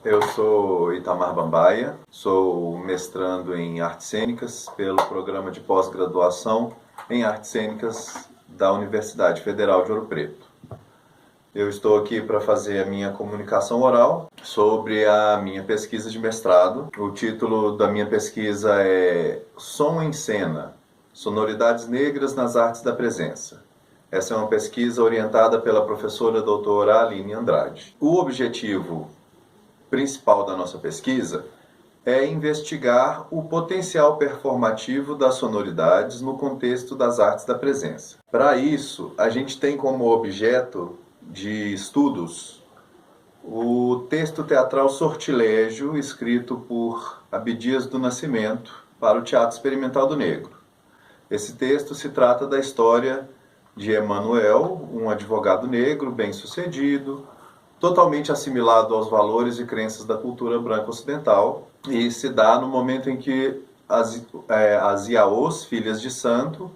Eu sou Itamar Bambaia, sou mestrando em Artes Cênicas pelo programa de pós-graduação em Artes Cênicas da Universidade Federal de Ouro Preto. Eu estou aqui para fazer a minha comunicação oral sobre a minha pesquisa de mestrado. O título da minha pesquisa é Som em Cena, Sonoridades Negras nas Artes da Presença. Essa é uma pesquisa orientada pela professora doutora Aline Andrade. O objetivo principal da nossa pesquisa é investigar o potencial performativo das sonoridades no contexto das artes da presença. Para isso, a gente tem como objeto de estudos o texto teatral Sortilégio, escrito por Abdias do Nascimento para o Teatro Experimental do Negro. Esse texto se trata da história de Emanuel, um advogado negro bem-sucedido, totalmente assimilado aos valores e crenças da cultura branca ocidental, e se dá no momento em que as Iaôs, filhas de santo,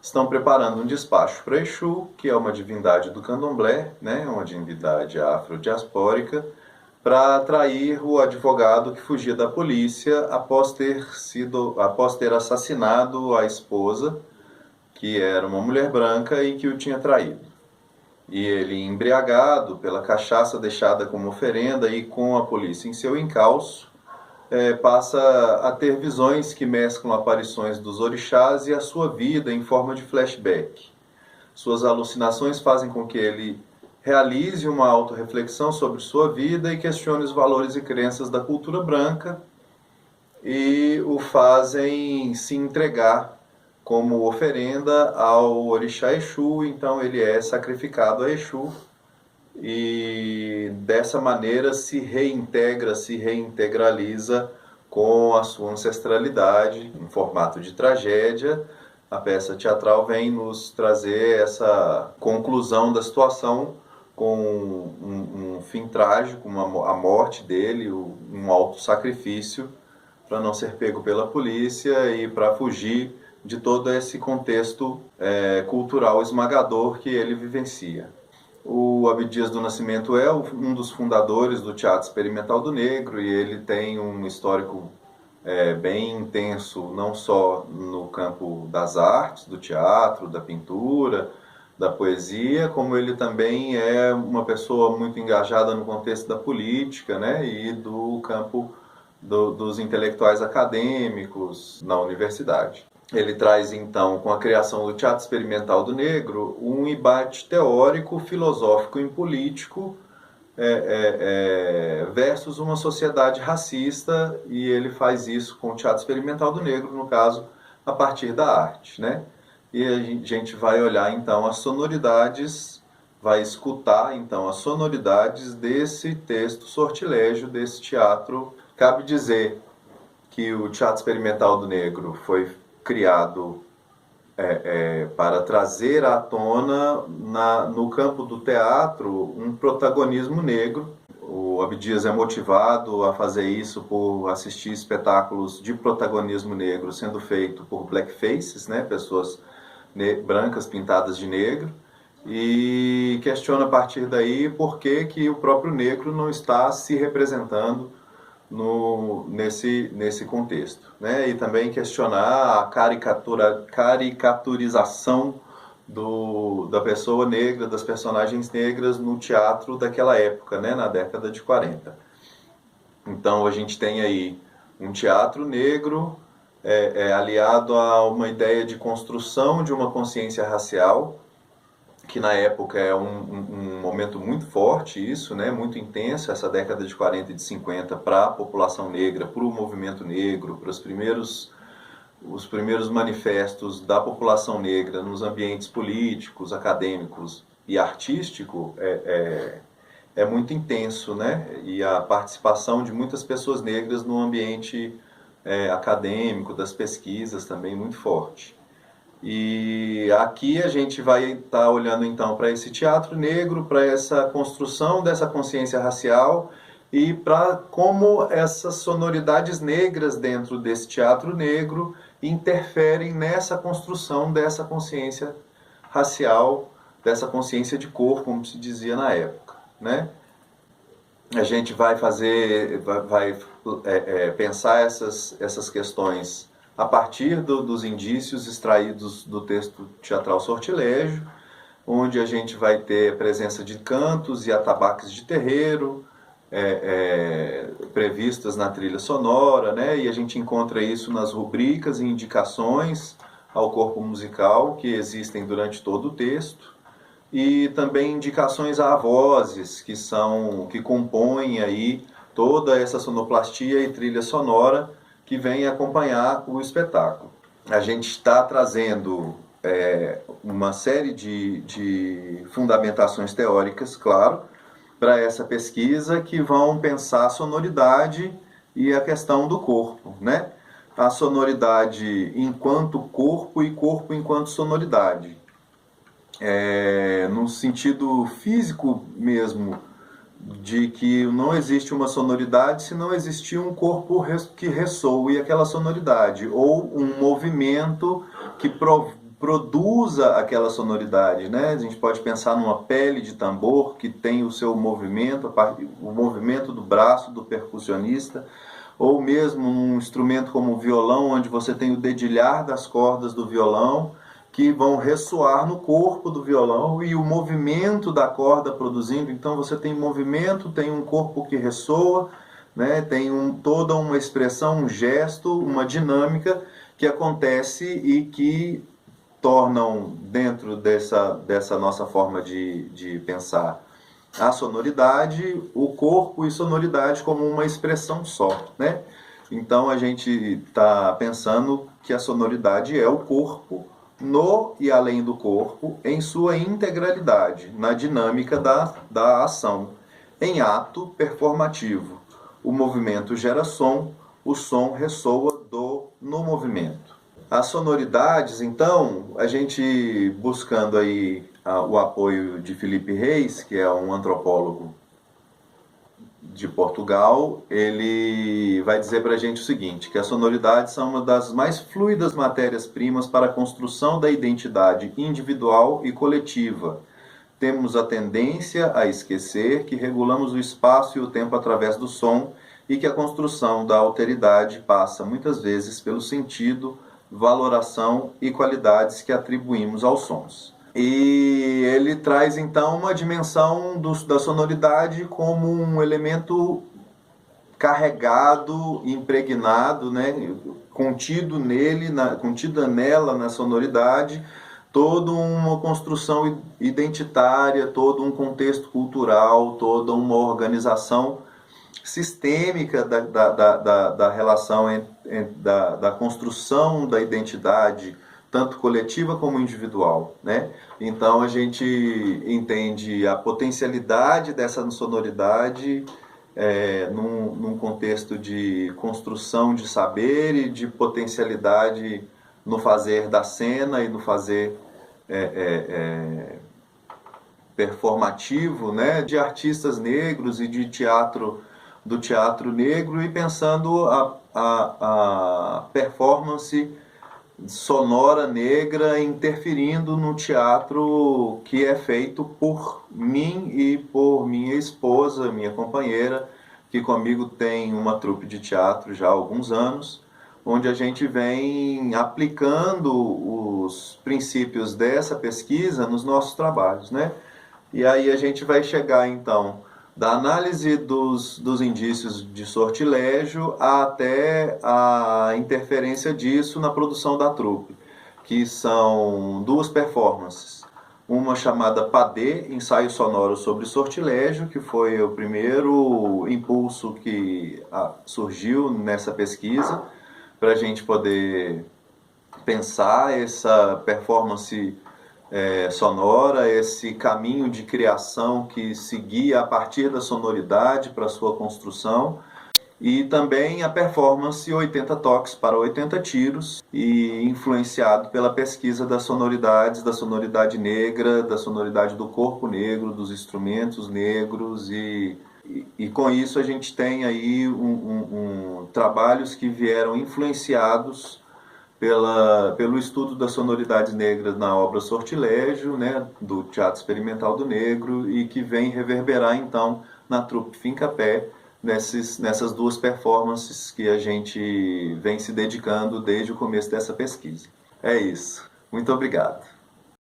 estão preparando um despacho para Exu, que é uma divindade do candomblé, né, uma divindade afrodiaspórica, para atrair o advogado que fugia da polícia após ter assassinado a esposa, que era uma mulher branca e que o tinha traído. E ele, embriagado pela cachaça deixada como oferenda e com a polícia em seu encalço, passa a ter visões que mesclam aparições dos orixás e a sua vida em forma de flashback. Suas alucinações fazem com que ele realize uma autorreflexão sobre sua vida e questione os valores e crenças da cultura branca e o fazem se entregar como oferenda ao orixá Exu. Então ele é sacrificado a Exu e dessa maneira se reintegra, se reintegraliza com a sua ancestralidade em formato de tragédia. A peça teatral vem nos trazer essa conclusão da situação com um fim trágico, a morte dele, um auto-sacrifício para não ser pego pela polícia e para fugir de todo esse contexto cultural esmagador que ele vivencia. O Abdias do Nascimento é um dos fundadores do Teatro Experimental do Negro e ele tem um histórico bem intenso, não só no campo das artes, do teatro, da pintura, da poesia, como ele também é uma pessoa muito engajada no contexto da política, né, e do campo dos intelectuais acadêmicos na universidade. Ele traz, então, com a criação do Teatro Experimental do Negro, um embate teórico, filosófico e político versus uma sociedade racista, e ele faz isso com o Teatro Experimental do Negro, no caso, a partir da arte, né? E a gente vai olhar, então, as sonoridades, vai escutar, então, as sonoridades desse texto Sortilégio, desse teatro. Cabe dizer que o Teatro Experimental do Negro foi criado para trazer à tona, no campo do teatro, um protagonismo negro. O Abdias é motivado a fazer isso por assistir espetáculos de protagonismo negro sendo feito por blackfaces, né, pessoas brancas pintadas de negro, e questiona a partir daí por que o próprio negro não está se representando nesse contexto, né? E também questionar a caricaturização da pessoa negra, das personagens negras no teatro daquela época, né? Na década de 40. Então a gente tem aí um teatro negro aliado a uma ideia de construção de uma consciência racial, que na época é um momento muito forte isso, né, muito intenso, essa década de 40 e de 50 para a população negra, para o movimento negro, para os primeiros manifestos da população negra nos ambientes políticos, acadêmicos e artístico é muito intenso, né, e a participação de muitas pessoas negras no ambiente acadêmico, das pesquisas também muito forte. E aqui a gente vai estar olhando então para esse teatro negro, para essa construção dessa consciência racial e para como essas sonoridades negras dentro desse teatro negro interferem nessa construção dessa consciência racial, dessa consciência de cor, como se dizia na época, né? a gente vai pensar essas questões a partir dos indícios extraídos do texto teatral Sortilégio, onde a gente vai ter a presença de cantos e atabaques de terreiro, previstas na trilha sonora, né? E a gente encontra isso nas rubricas e indicações ao corpo musical que existem durante todo o texto, e também indicações a vozes que compõem aí toda essa sonoplastia e trilha sonora que vem acompanhar o espetáculo. A gente está trazendo uma série de fundamentações teóricas, claro, para essa pesquisa, que vão pensar a sonoridade e a questão do corpo, né? A sonoridade enquanto corpo e corpo enquanto sonoridade. No sentido físico mesmo, de que não existe uma sonoridade se não existir um corpo que ressoe aquela sonoridade, ou um movimento que produza aquela sonoridade, né? A gente pode pensar numa pele de tambor que tem o seu movimento, o movimento do braço do percussionista, ou mesmo num instrumento como o violão, onde você tem o dedilhar das cordas do violão, que vão ressoar no corpo do violão e o movimento da corda produzindo. Então você tem movimento, tem um corpo que ressoa, né? Tem toda uma expressão, um gesto, uma dinâmica que acontece e que tornam, dentro dessa nossa forma de pensar a sonoridade, o corpo e sonoridade como uma expressão só, né? Então a gente está pensando que a sonoridade é o corpo no e além do corpo, em sua integralidade, na dinâmica da ação, em ato performativo. O movimento gera som, o som ressoa no movimento. As sonoridades, então, a gente buscando aí o apoio de Felipe Reis, que é um antropólogo de Portugal, ele vai dizer para a gente o seguinte, que as sonoridades são uma das mais fluidas matérias-primas para a construção da identidade individual e coletiva. Temos a tendência a esquecer que regulamos o espaço e o tempo através do som e que a construção da alteridade passa muitas vezes pelo sentido, valoração e qualidades que atribuímos aos sons. E ele traz então uma dimensão da sonoridade como um elemento carregado, impregnado, né? Contida nela na sonoridade, toda uma construção identitária, todo um contexto cultural, toda uma organização sistêmica da relação da construção da identidade, tanto coletiva como individual, né? Então a gente entende a potencialidade dessa sonoridade num contexto de construção de saber e de potencialidade no fazer da cena e no fazer performativo, né? De artistas negros e de do teatro negro, e pensando a performance sonora negra interferindo no teatro que é feito por mim e por minha esposa, minha companheira, que comigo tem uma trupe de teatro já há alguns anos, onde a gente vem aplicando os princípios dessa pesquisa nos nossos trabalhos, né? E aí a gente vai chegar então da análise dos indícios de sortilégio até a interferência disso na produção da trupe, que são duas performances. Uma chamada PADE, Ensaio Sonoro sobre Sortilégio, que foi o primeiro impulso que surgiu nessa pesquisa, para a gente poder pensar essa performance sonora, esse caminho de criação que seguia a partir da sonoridade para sua construção, e também a performance 80 toques para 80 tiros, e influenciado pela pesquisa das sonoridades, da sonoridade negra, da sonoridade do corpo negro, dos instrumentos negros, e com isso a gente tem aí trabalhos que vieram influenciados pelo estudo das sonoridades negras na obra Sortilégio, né, do Teatro Experimental do Negro, e que vem reverberar então na trupe Fincapé, nessas duas performances que a gente vem se dedicando desde o começo dessa pesquisa. É isso. Muito obrigado.